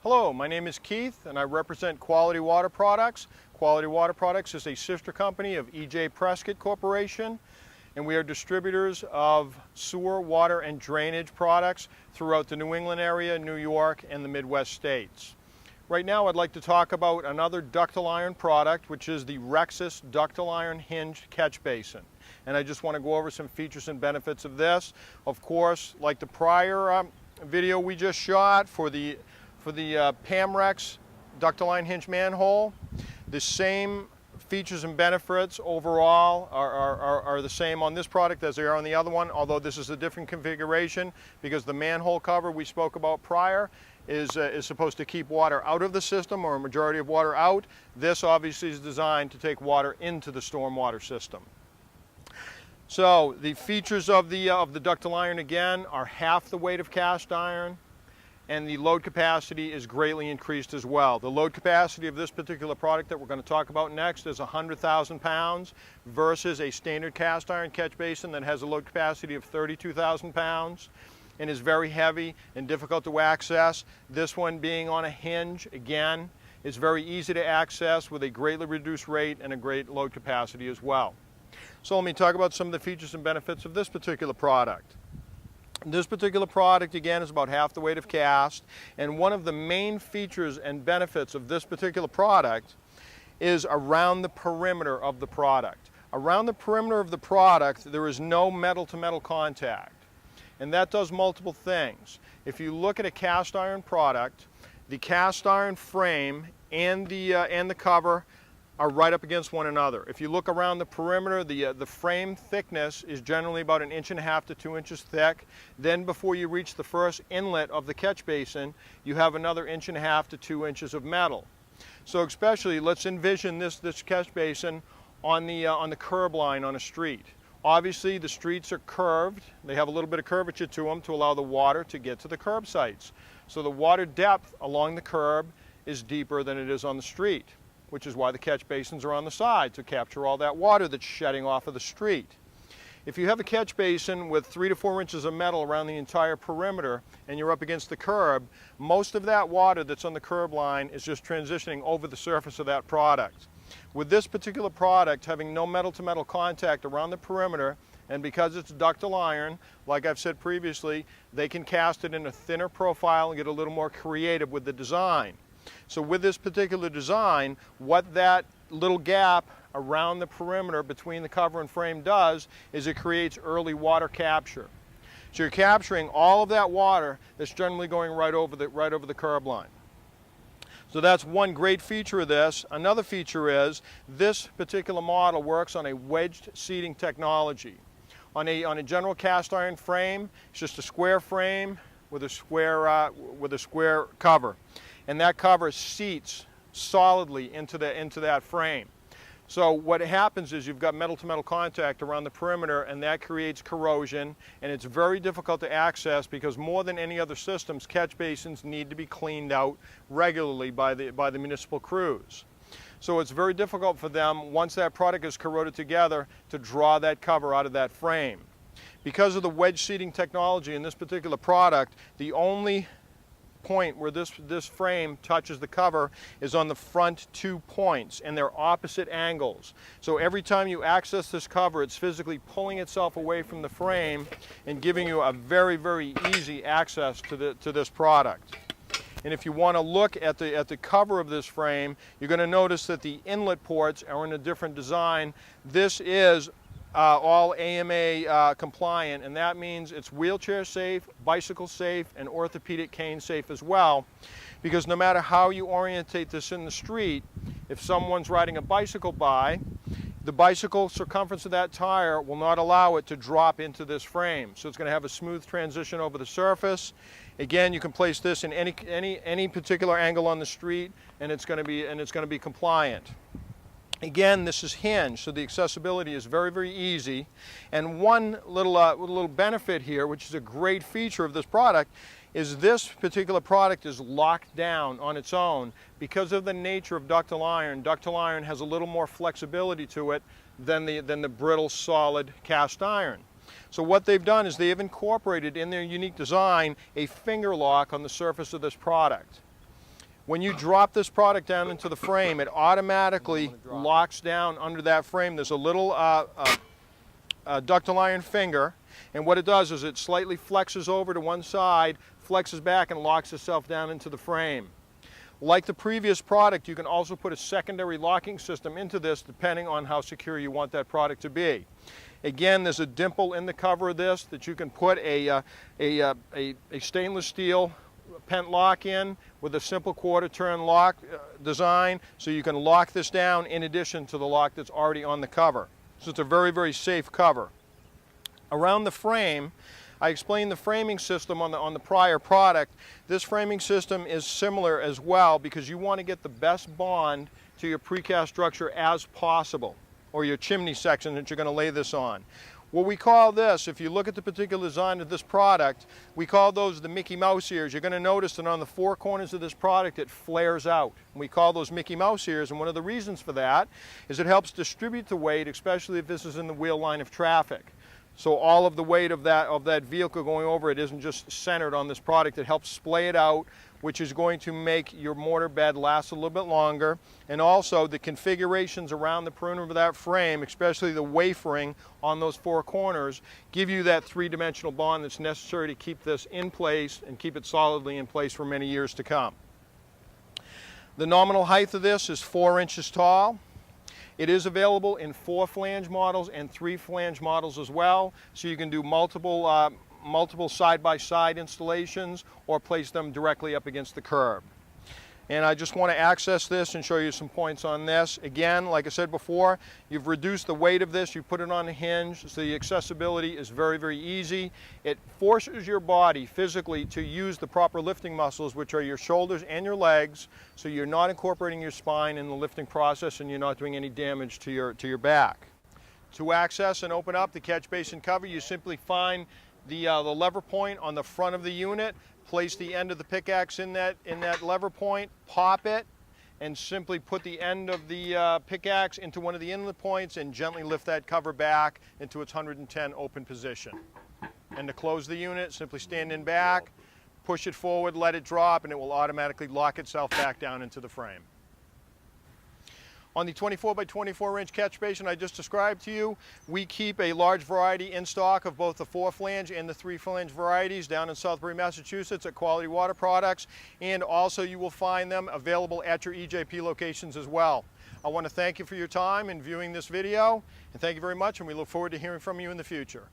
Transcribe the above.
Hello, my name is Keith and I represent Quality Water Products. Quality Water Products is a sister company of E.J. Prescott Corporation, and we are distributors of sewer, water, and drainage products throughout the New England area, New York, and the Midwest states. Right now I'd like to talk about another ductile iron product, which is the Rexus ductile iron hinge catch basin. And I just want to go over some features and benefits of this. Of course, like the prior video we just shot for the Pamrex ductile iron hinge manhole, the same features and benefits overall are the same on this product as they are on the other one, although this is a different configuration because the manhole cover we spoke about prior is supposed to keep water out of the system, or a majority of water out. This obviously is designed to take water into the stormwater system. So the features of the ductile iron again are half the weight of cast iron, and the load capacity is greatly increased as well. The load capacity of this particular product that we're going to talk about next is 100,000 pounds versus a standard cast iron catch basin that has a load capacity of 32,000 pounds and is very heavy and difficult to access. This one being on a hinge, again, is very easy to access with a greatly reduced rate and a great load capacity as well. So let me talk about some of the features and benefits of this particular product. This particular product, again, is about half the weight of cast, and one of the main features and benefits of this particular product is around the perimeter of the product. Around the perimeter of the product, there is no metal-to-metal contact, and that does multiple things. If you look at a cast iron product, the cast iron frame and the cover are right up against one another. If you look around the perimeter, the frame thickness is generally about 1.5 inches to 2 inches thick. Then before you reach the first inlet of the catch basin, you have another 1.5 inches to 2 inches of metal. So especially, let's envision this catch basin on the curb line on a street. Obviously, the streets are curved. They have a little bit of curvature to them to allow the water to get to the curb sites. So the water depth along the curb is deeper than it is on the street, which is why the catch basins are on the side, to capture all that water that's shedding off of the street. If you have a catch basin with 3 to 4 inches of metal around the entire perimeter and you're up against the curb, most of that water that's on the curb line is just transitioning over the surface of that product. With this particular product having no metal-to-metal contact around the perimeter, and because it's ductile iron, like I've said previously, they can cast it in a thinner profile and get a little more creative with the design. So with this particular design, what that little gap around the perimeter between the cover and frame does is it creates early water capture. So you're capturing all of that water that's generally going right over the curb line. So that's one great feature of this. Another feature is this particular model works on a wedged seeding technology. On a general cast iron frame, it's just a square frame with a square cover. And that cover seats solidly into that frame. So what happens is you've got metal-to-metal contact around the perimeter, and that creates corrosion, and it's very difficult to access because more than any other systems, catch basins need to be cleaned out regularly by the municipal crews. So it's very difficult for them, once that product is corroded together, to draw that cover out of that frame. Because of the wedge seeding technology in this particular product, the only point where this frame touches the cover is on the front 2 points, and they're opposite angles. So every time you access this cover, it's physically pulling itself away from the frame and giving you a very, very easy access to this product. And if you want to look at the cover of this frame, you're going to notice that the inlet ports are in a different design. This is all AMA compliant, and that means it's wheelchair safe, bicycle safe, and orthopedic cane safe as well, because no matter how you orientate this in the street, if someone's riding a bicycle by, the bicycle circumference of that tire will not allow it to drop into this frame. So it's going to have a smooth transition over the surface. Again, you can place this in any particular angle on the street, and it's going to be compliant. Again, this is Hinge, so the accessibility is very, very easy. And one little benefit here, which is a great feature of this product, is this particular product is locked down on its own. Because of the nature of ductile iron has a little more flexibility to it than the brittle, solid cast iron. So what they've done is they have incorporated in their unique design a finger lock on the surface of this product. When you drop this product down into the frame, it automatically locks down under that frame. There's a little ductile iron finger, and what it does is it slightly flexes over to one side, flexes back, and locks itself down into the frame. Like the previous product, you can also put a secondary locking system into this depending on how secure you want that product to be. Again, there's a dimple in the cover of this that you can put a stainless steel pent lock in with a simple quarter turn lock design, so you can lock this down in addition to the lock that's already on the cover. So it's a very, very safe cover. Around the frame, I explained the framing system on the prior product. This framing system is similar as well because you want to get the best bond to your precast structure as possible, or your chimney section that you're going to lay this on. What we call this, if you look at the particular design of this product, we call those the Mickey Mouse ears. You're going to notice that on the four corners of this product it flares out. We call those Mickey Mouse ears, and one of the reasons for that is it helps distribute the weight, especially if this is in the wheel line of traffic. So all of the weight of that vehicle going over it isn't just centered on this product. It helps splay it out, which is going to make your mortar bed last a little bit longer. And also the configurations around the perimeter of that frame, especially the wafering on those four corners, give you that three-dimensional bond that's necessary to keep this in place and keep it solidly in place for many years to come. The nominal height of this is 4 inches tall. It is available in 4 flange models and 3 flange models as well, so you can do multiple side-by-side installations or place them directly up against the curb. And I just want to access this and show you some points on this. Again, like I said before, you've reduced the weight of this, you put it on a hinge, so the accessibility is very, very easy. It forces your body physically to use the proper lifting muscles, which are your shoulders and your legs, so you're not incorporating your spine in the lifting process and you're not doing any damage to your back. To access and open up the catch basin cover, you simply find the lever point on the front of the unit, place the end of the pickaxe in that lever point, pop it, and simply put the end of the pickaxe into one of the inlet points and gently lift that cover back into its 110 open position. And to close the unit, simply stand in back, push it forward, let it drop, and it will automatically lock itself back down into the frame. On the 24 by 24 inch catch basin I just described to you, we keep a large variety in stock of both the 4 flange and the 3 flange varieties down in Southbury, Massachusetts at Quality Water Products, and also you will find them available at your EJP locations as well. I want to thank you for your time in viewing this video, and thank you very much, and we look forward to hearing from you in the future.